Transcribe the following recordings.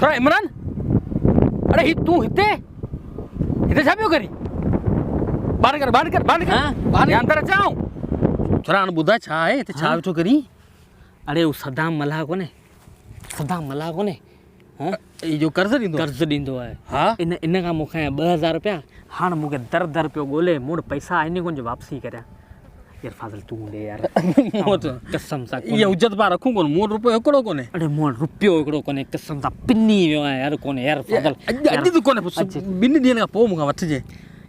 छोरा इमरान, अरे ही तू हिते हिते छा पियो करी? बाहर कर बाहर अंदर अचाऊं। छोरा हाणे ॿुधाए छा आहे हिते, छा वेठो करी? अरे वो सदाम मल्हा कोने हाँ ये जो कर्ज ॾींदो आहे। हाँ इन खां मूंखे 2000 रुपया हाणे मूंखे दर पियो ॻोल्हे, मूं वटि पैसा आहिनि कोन जो वापसी करियां। यार फाज़ल तूं ॾे यार, कसम सां ये इज्जत पा रखूं कोन, मूं वटि रुपयो हिकिड़ो कोन्हे। अरे मूं वटि रुपयो हिकिड़ो कोन्हे, कसम सां पिनी वियो आहे यार, कोन्हे यार फाज़ल। अॼु त कोन्हे, 2 ॾींहंनि खां पोइ मूंखां वठिजे।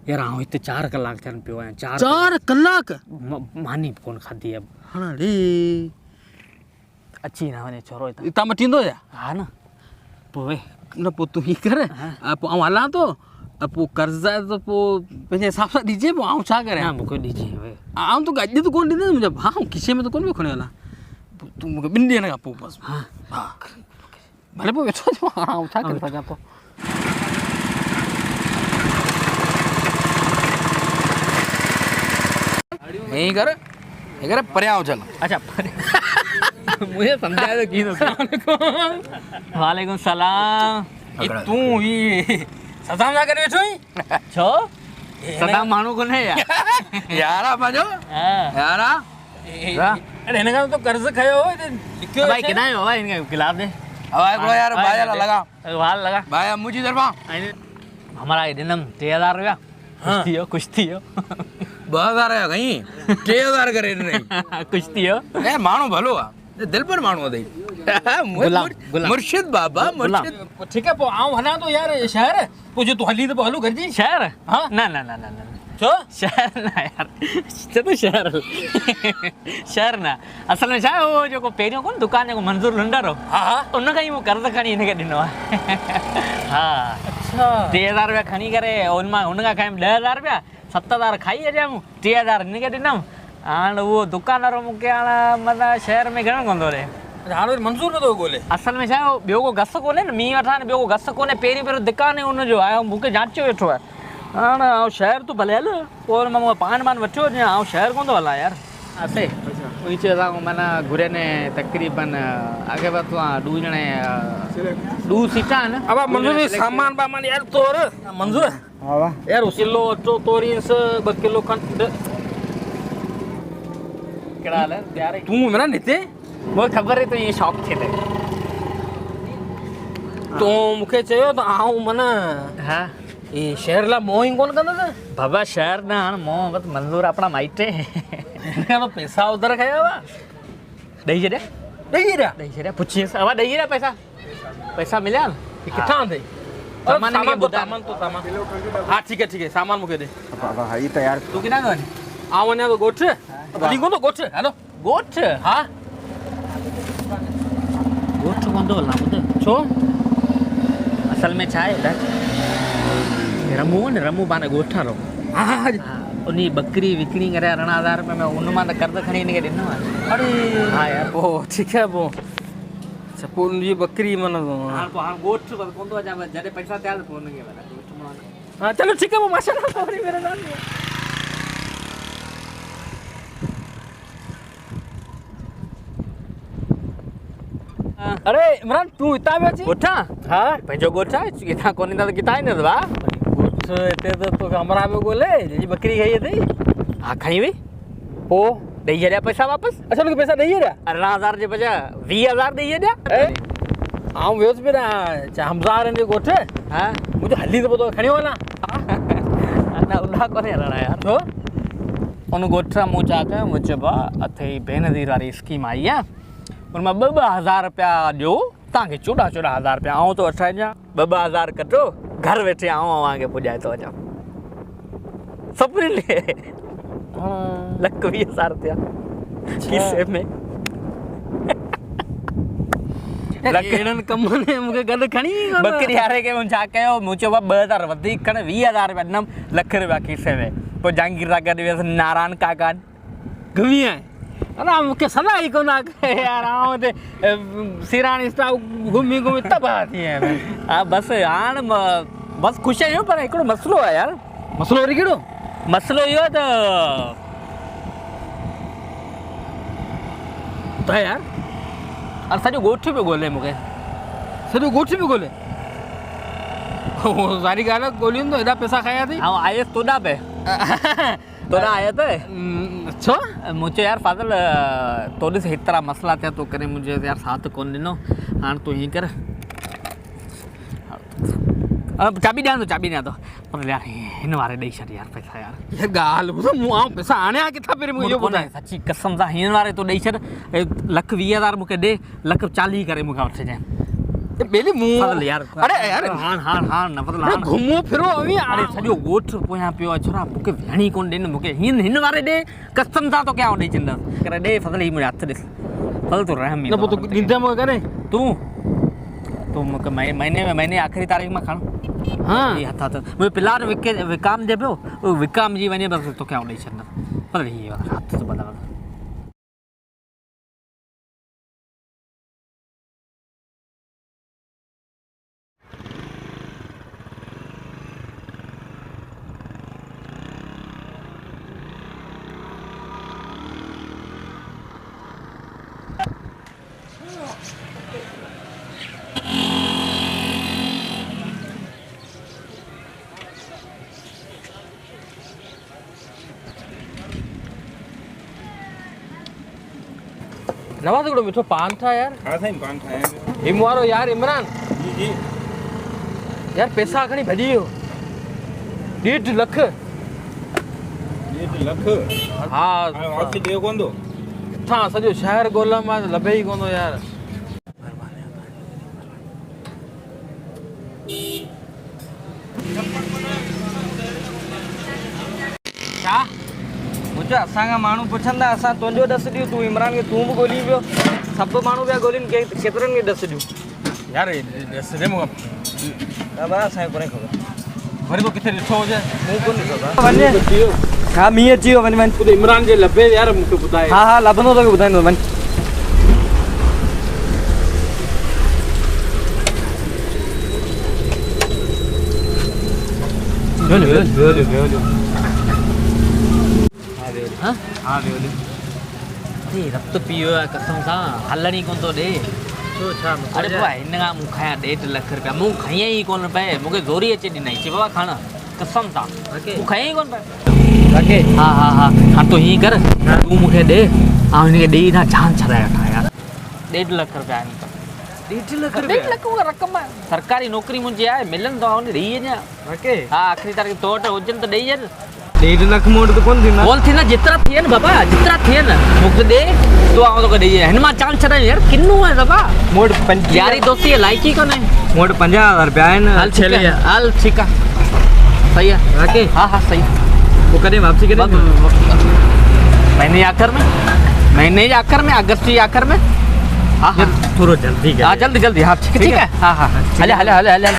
यार आउं हिते 4 कलाक थियनि पियो आहियां। 4 कलाक मानी बि कोन खाधी आहे। हाणे अची न वञे छोरो हितां। हितां मटींदो या? हा न पोइ न पोइ तूं हीअं कर, पोइ आउं हलां थो, पोइ कर्ज़ आहे त पोइ पंहिंजे हिसाब सां ॾिजे, पोइ आउं छा करियां? मूंखे ॾिजे आउं तोखे अॼु त कोन ॾींदुसि, मुंहिंजा भाउ खीसे में त कोन पियो खणी हलां। तूं मूंखे 2 ॾींहंनि खां पोइ बसि। हा भले पोइ वेठो अचो, आउं छा करे सघां थो। हीअं कर परियां चल। अच्छा मुझे समझाया तो की वालेकुम सलाम। तूं ही सदाम ना करे वेठो ही छो? सदाम माण्हू कोन्हे यार। यारा पंहिंजो यारा। अरे हिन खां तो कर्ज़ खयो हो, लिखियो भाई किना है भाई, इनका गिलास दे। हवा हिकिड़ो यार बाया लगा, वाल लगा बाया मुंहिंजी तरफ़ां। हमारा ॾिनम 3000 रुपया। कुछ थी वियो 2000 या कहीं 3000 करे ॾिनई। कुछ थी वियो यार, माण्हू भलो आहे, दिल पर माण्हू अथई। मुर्शिद बाबा मुर्शिद। ठीक है, पोइ आउं हलां थो यार शहर, पोइ जो तूं हली त पोइ हलो गॾिजी शहर। हाँ न छो शहर ना यार, चलो शहर शहर ना। असल में छा आहे, उहो जेको पहिरियों कोन दुकान जेको मंज़ूर लुंडर हो, हा उन खां ई मूं कर्ज़ खणी हिनखे ॾिनो आहे। हा अच्छा 3000 रुपया खणी करे हुन खां खयमि 10000 रुपया, 7000 खाई अॼां मूं, 3000 हिनखे ॾिनमि। हाणे उहो दुकानदार मूंखे हाणे मतिलबु शहर में घणो कंदो रहे। हाणे मंज़ूर नथो ॻोल्हे। असल में छा आहे, ॿियो को घस कोन्हे न, मींहुं वठां ॿियो को घस कोन्हे। पहिरियों दुकान आहे हुनजो आहे, मूंखे जांचियो वेठो आहे। हाणे आउं शहर तूं भले हल, पोइ मां पान वठी वञां, आउं शहर कोन थो हलां यार। असे नीचे माना घुरे ने तकरीबन आगे बात दू जने 2 सीटा है ना। अब मंजूर सामान बामान यार तोर मंजूर हां यार, किलो अटो तोरीस 2 किलो खंड केड़ा हाल है यार? तू मेरा निते वो खबर है तो ये शॉप थे तो मुखे चयो तो आऊं मना। हां ये शहर ला मोहिंग कोन कंदा ना बाबा, शहर ना मो बस मंजूर अपना माइटे तो पैसा उधर खया वा दई जरा पूछिए अब दई जरा पैसा मिला किथा थे? सामान हाँ ठीक है सामान मुखे दे। बाबा हाई तैयार तू किना गन आ वने तो गोठ अली को तो गोठ हेलो गोठ। हां गोठ कोन तो ला बुद छो असल में छा है रमू बाने गोठा रो। हां उनी बकरी विकणी करे 18000 रुपए में उन मां कर्ज खणी इनके ॾिनो आहे। अरे हां यार ओ ठीक है वो सपोन ये बकरी मन हां गोठ कोन तो जा जडे पैसा त्याल फोन के वाला गोठ मन। हां चलो ठीक है वो माशाल्लाह सॉरी मेरा नाम। अरे इमरान तू इता में छी गोठा? हां पंहिंजो गोठा किथा कोनी ता किथा न बा गोठ एते तो हमरा में गोले जी बकरी गई थी। हां खणी वे ओ दई जरा पैसा वापस। अच्छा उनके पैसा दई रे 18000 जे बजा 20000 दई दे। आऊं वेस पे ना हमजार ने गोठ। हां मुझे हल्ली तो खणी वाला ना उला कोने रहा यार तो उन गोठा मु जाके मुझे बा अथे बेनजीर वाली स्कीम आई है, उनमें 2-2000 रुपया दो ताके 14-14 रुपया आऊं तो अठाइजा 2-2000 कटो घर बैठे आऊं आगे पुजाए तो अचा सपने ले 1,20,000 रुपया किसे में लकड़न कमने मुके गड खणी बकरी हारे के मुं छा कयो मुचो 2000 वधीक खण 20000 रुपया नम लख रुपया किसे में पो जहांगीर रा गड वेस नारायण काका घुमी है अरे मुके सलाह ही कोना यार आऊं ते सिरानी स्टा घुमी तबाह थी है। हां बस हां बस खुश है पर एकड़ो मसलो है यार। मसलो वरी केड़ो मसलो यो तो यार और सॼो गोठ पे गोले मुके सॼो गोठ पे गोले। सारी ॻाल्हि गोलियुनि तो हेॾा पैसा खाया थी हाँ आयुस तोड़ा पे तोड़ा आया थे अच्छा मुझे यार फादल तोड़े से इतना मसला था तो करे मुझे यार साथ कौन दिनो हाँ तू ही कर अब चाबी ॾियां तो पर यार हिन वारे ॾेई छॾ यार पैसा यार ये ॻाल्हि ॿुधो मूं आऊं पैसा आणे किथां पहिरीं मूंखे इहो ॿुधाए सची कसम सां हिन वारे तो ॾेई छॾ 1,20,000 मूंखे ॾे 1,40,000 करे मूंखे वठी जाए बेली मूं फज़ल यार अरे यार हाँ न फज़ल अरे घुमो फिरो अभी अरे सॼो ॻोठ पोयां पियो आहे छोरा मूंखे वेहणी कोन ॾिन मूंखे हिन वारे ॾे कसम सां तो क्या ॾेई छॾंदसि करे ॾे फज़ल ही मुंहिंजे हथ ॾिस फज़ल तूं रहम न पोइ तूं ॾींदे मूंखे करे तूं मूंखे महीने आख़िरी तारीख़ में खण हाँ ये हथा तो मुझे पिलार विकाम दे पियो वो विकाम जी वने बस तो क्या ॾेई छॾंदसि पर ही हथ तो बदल नवाज़ हिकिड़ो मिठो पान ठा यार हाँ साईं पान ठाहियां पियो। हिम वारो यार इमरान जी जी यार पैसा खणी भॼी वियो 1.5 लख 1.5 लख हा हाणे वापसी ॾियो कोन थो किथां सॼो शहर ॻोल्हां मां लभे ई कोन थो यार छा मुझे असांखा माण्हू पुछंदा असां तुंहिंजो ॾस ॾियूं तूं इमरान खे तूं बि ॻोल्ही पियो सभु माण्हू पिया ॻोल्हिनि केतिरनि खे ॾस ॾियूं यार ॾिसजे मूंखे ख़बर आहे असांखे कोन्हे ख़बर वरी तो किथे ॾिठो हुजे मूं कोन ॾिठो वञे हा मींहुं अची वियो वञ खुद इमरान जे लभे यार मूंखे ॿुधाए हा हा लभंदो तोखे ॿुधाईंदो वञ हाँ अरे रक्त पियो आहे कसम सां हलण ई कोन थो ॾे छो छा अरे बाबा हिन खां मूं खयां 1.5 लख रुपया मूं खईं ई कोन पए मूंखे ज़ोरी अची ॾिनई चई बाबा खण कसम सां मूं खईं ई कोन पए रखे हा हा हा हाँ तूं हीअं कर तूं मूंखे ॾे ऐं हिनखे ॾेई ना जान छॾाए वठां यार 1.5 लख रुपया आहिनि 1.5 लख 1.5 लख उहा रक़म आहे सरकारी नौकिरी मुंहिंजी आहे मिलनि त हुन ॾेई वञा रखे हा आख़िरी तारीख़ तो वटि हुजनि त ॾेई वञ 1.5 लख मूं वटि त कोन थींदा बोल थी ना जेतिरा थियनि बाबा जेतिरा थियनि मूंखे ॾे तूं आऊं तोखे ॾेई हिन मां चाल छॾायूं यार किन्नू आहे बाबा मूं वटि 25 यारी दोस्ती लाइकी कोन्हे मूं वटि 50,000 रुपया आहिनि हल छेले ठीक है हल ठीक है सही है रखे हाँ हाँ सही पोइ कॾहिं वापसी कॾहिं महीने आखिर में अगस्त के आखिर में हाँ हाँ थोरो जल्दी हाँ जल्दी हाँ ठीक है हाँ हाँ हले